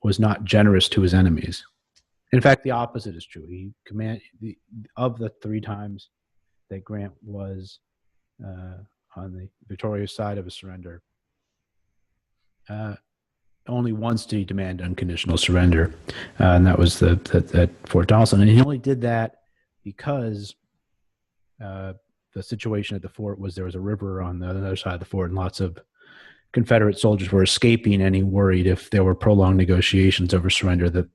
was not generous to his enemies. In fact, the opposite is true. Of the 3 times that Grant was on the victorious side of a surrender, only once did he demand unconditional surrender, and that was at Fort Donelson. And he only did that because the situation at the fort was there was a river on the other side of the fort, and lots of Confederate soldiers were escaping, and he worried if there were prolonged negotiations over surrender that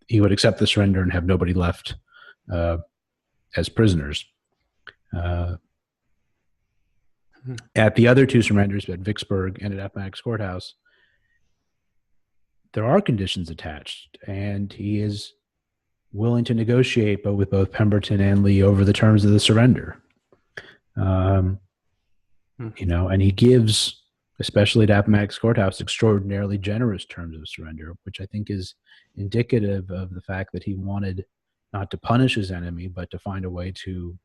he would accept the surrender and have nobody left as prisoners. At the other 2 surrenders, at Vicksburg and at Appomattox Courthouse, there are conditions attached, and he is willing to negotiate with both Pemberton and Lee over the terms of the surrender. And he gives, especially at Appomattox Courthouse, extraordinarily generous terms of surrender, which I think is indicative of the fact that he wanted not to punish his enemy, but to find a way to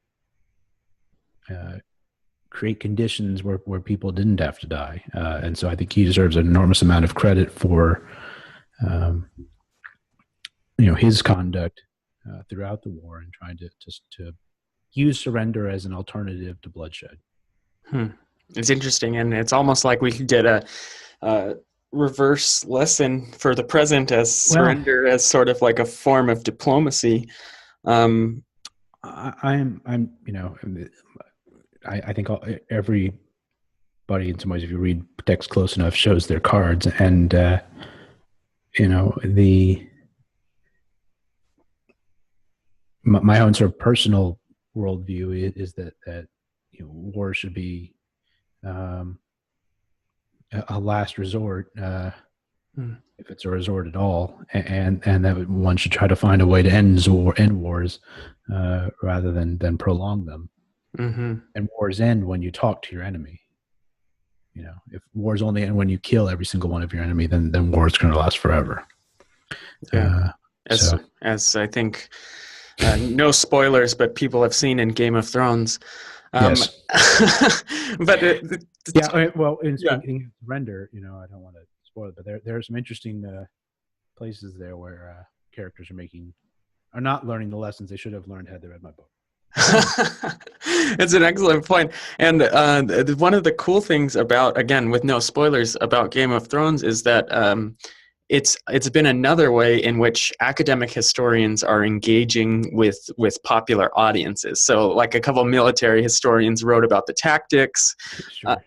create conditions where people didn't have to die. And so I think he deserves an enormous amount of credit for his conduct throughout the war and trying to use surrender as an alternative to bloodshed. It's interesting, and it's almost like we could get a reverse lesson for the present as surrender as sort of like a form of diplomacy. I think everybody, in some ways, if you read text close enough, shows their cards, and my own sort of personal worldview is that war should be a last resort, if it's a resort at all, and that one should try to find a way to end wars rather than prolong them. And wars end when you talk to your enemy. If wars only end when you kill every single one of your enemy, then war is going to last forever. As I think, no spoilers, but people have seen in Game of Thrones. Yes. But speaking of surrender, I don't want to spoil it, but there are some interesting places there where characters are not learning the lessons they should have learned had they read my book. It's an excellent point. And one of the cool things about, again, with no spoilers, about Game of Thrones is that it's been another way in which academic historians are engaging with popular audiences. So like a couple of military historians wrote about the tactics. Sure.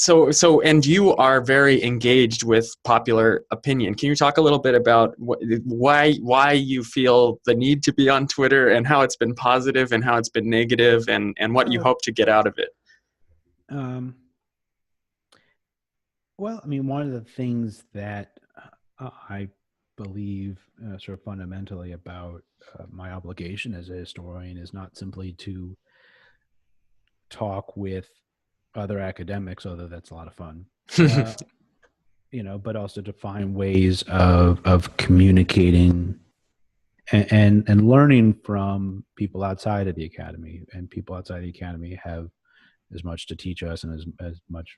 And you are very engaged with popular opinion. Can you talk a little bit about why you feel the need to be on Twitter, and how it's been positive and how it's been negative, and what you hope to get out of it? Well, I mean, one of the things that I believe sort of fundamentally about my obligation as a historian is not simply to talk with other academics, although that's a lot of fun, but also to find ways of communicating and learning from people outside of the academy. And people outside the academy have as much to teach us, and as much,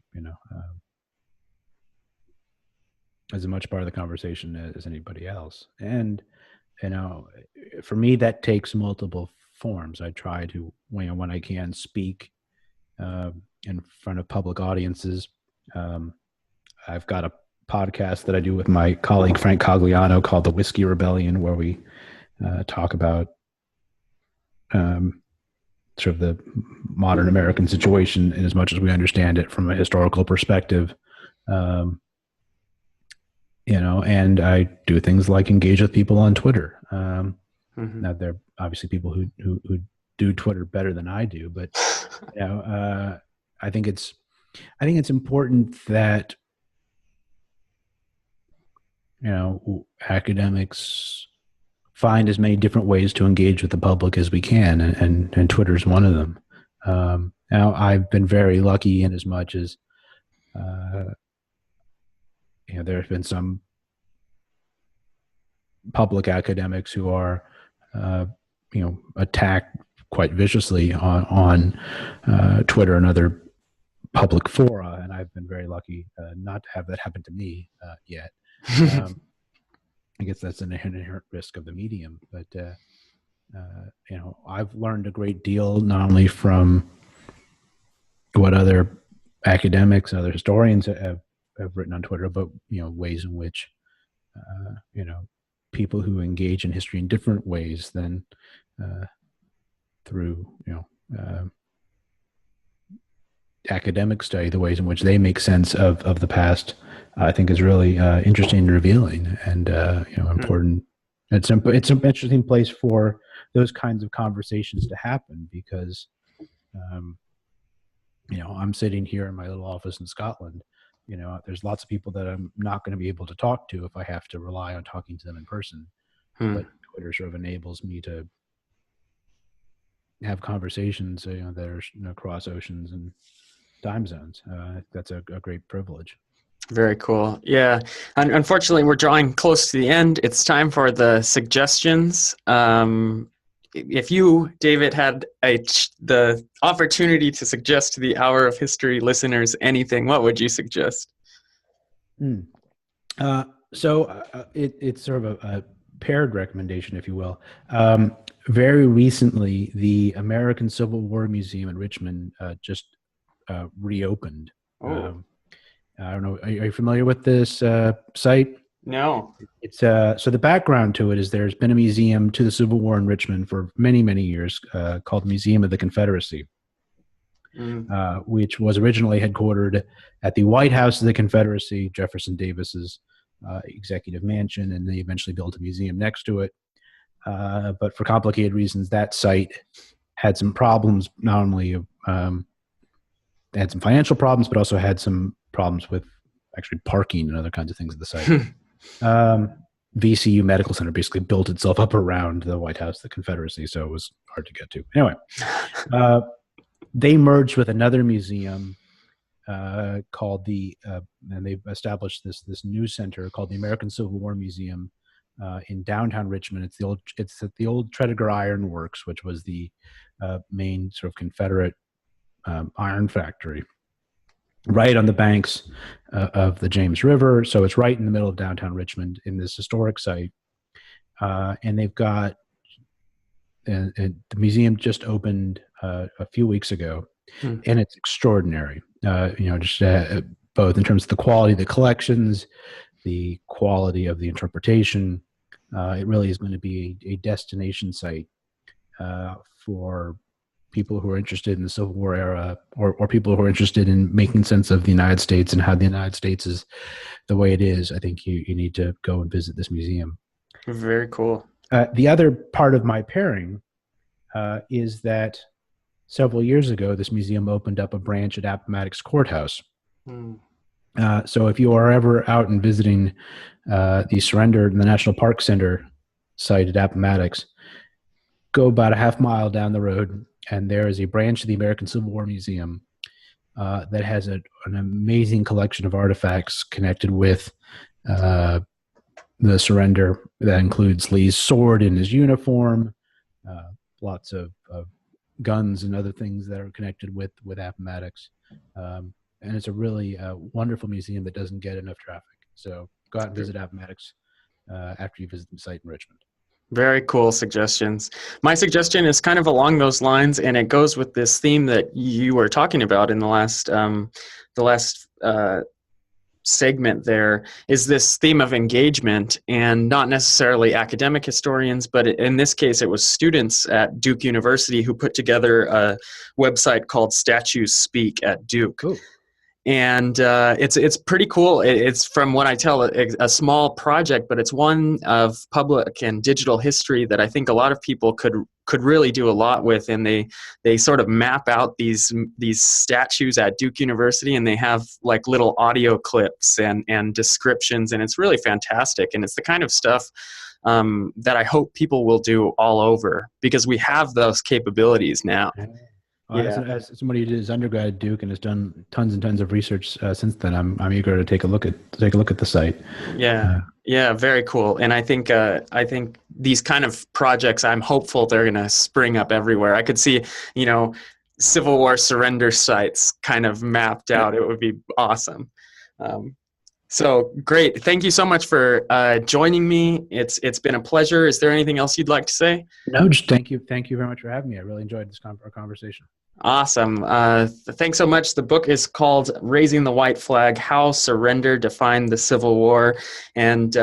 as much part of the conversation as anybody else. And, for me, that takes multiple forms. I try to, when I can, speak in front of public audiences. I've got a podcast that I do with my colleague Frank Cogliano called The Whiskey Rebellion, where we talk about sort of the modern American situation in as much as we understand it from a historical perspective. And I do things like engage with people on Twitter. Now, there are obviously people who do Twitter better than I do, but I think it's important that academics find as many different ways to engage with the public as we can, and Twitter's one of them. Now, I've been very lucky in as much as there have been some public academics who are attacked quite viciously on Twitter and other public fora, and I've been very lucky not to have that happen to me yet. I guess that's an inherent risk of the medium, but I've learned a great deal, not only from what other academics and other historians have written on Twitter, but ways in which people who engage in history in different ways than through academic study, the ways in which they make sense of the past, I think is really interesting and revealing, and important. It's an interesting place for those kinds of conversations to happen, because I'm sitting here in my little office in Scotland. There's lots of people that I'm not going to be able to talk to if I have to rely on talking to them in person. But Twitter sort of enables me to have conversations that are across oceans and time zones. That's a great privilege. Very cool. Yeah. Unfortunately, we're drawing close to the end. It's time for the suggestions. If you, David, had the opportunity to suggest to the Hour of History listeners anything, what would you suggest? So it's sort of a paired recommendation, if you will. Very recently, the American Civil War Museum in Richmond just reopened. I don't know. Are you familiar with this site? No. It's so the background to it is there's been a museum to the Civil War in Richmond for many, many years called Museum of the Confederacy, which was originally headquartered at the White House of the Confederacy, Jefferson Davis's executive mansion, and they eventually built a museum next to it. But for complicated reasons, that site had some problems. Not only they had some financial problems, but also had some problems with actually parking and other kinds of things at the site. VCU Medical Center basically built itself up around the White House, the Confederacy, so it was hard to get to. Anyway, they merged with another museum called and they've established this new center called the American Civil War Museum in downtown Richmond. It's at the old Tredegar Iron Works, which was the main sort of Confederate iron factory, right on the banks of the James River. So it's right in the middle of downtown Richmond in this historic site. And they've got, and the museum just opened a few weeks ago, and it's extraordinary. Just both in terms of the quality of the collections, the quality of the interpretation. It really is going to be a destination site for people who are interested in the Civil War era, or people who are interested in making sense of the United States and how the United States is the way it is, I think you need to go and visit this museum. Very cool. The other part of my pairing is that several years ago, this museum opened up a branch at Appomattox Courthouse. So if you are ever out and visiting the National Park Center site at Appomattox, go about a half mile down the road, and there is a branch of the American Civil War Museum that has an amazing collection of artifacts connected with the surrender. That includes Lee's sword and his uniform, lots of guns and other things that are connected with Appomattox. And it's a really wonderful museum that doesn't get enough traffic. So go out and visit Appomattox after you visit the site in Richmond. Very cool suggestions. My suggestion is kind of along those lines, and it goes with this theme that you were talking about in the last segment. There is this theme of engagement, and not necessarily academic historians, but in this case it was students at Duke University who put together a website called Statues Speak at Duke. Cool. And it's pretty cool. It's, from what I tell, a small project, but it's one of public and digital history that I think a lot of people could really do a lot with. And they sort of map out these statues at Duke University, and they have like little audio clips and descriptions, and it's really fantastic. And it's the kind of stuff that I hope people will do all over, because we have those capabilities now. As somebody who did his undergrad at Duke and has done tons and tons of research since then, I'm eager to take a look at the site. Yeah, very cool. And I think these kind of projects, I'm hopeful they're going to spring up everywhere. I could see, Civil War surrender sites kind of mapped out. It would be awesome. So great. Thank you so much for joining me. It's been a pleasure. Is there anything else you'd like to say? No, just thank you. Thank you very much for having me. I really enjoyed this conversation. Awesome. Thanks so much. The book is called Raising the White Flag: How Surrender Defined the Civil War. And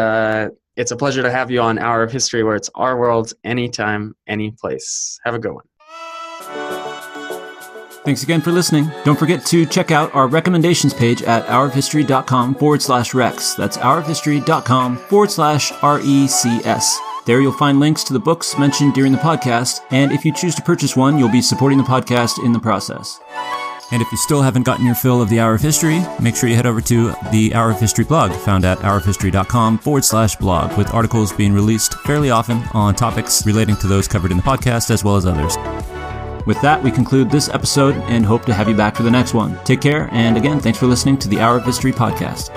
it's a pleasure to have you on Hour of History, where it's our world, anytime, any place. Have a good one. Thanks again for listening. Don't forget to check out our recommendations page at hourofhistory.com/recs. That's hourofhistory.com/RECS. There you'll find links to the books mentioned during the podcast, and if you choose to purchase one, you'll be supporting the podcast in the process. And if you still haven't gotten your fill of the Hour of History, make sure you head over to the Hour of History blog, found at hourofhistory.com/blog, with articles being released fairly often on topics relating to those covered in the podcast as well as others. With that, we conclude this episode and hope to have you back for the next one. Take care, and again, thanks for listening to the Hour of History podcast.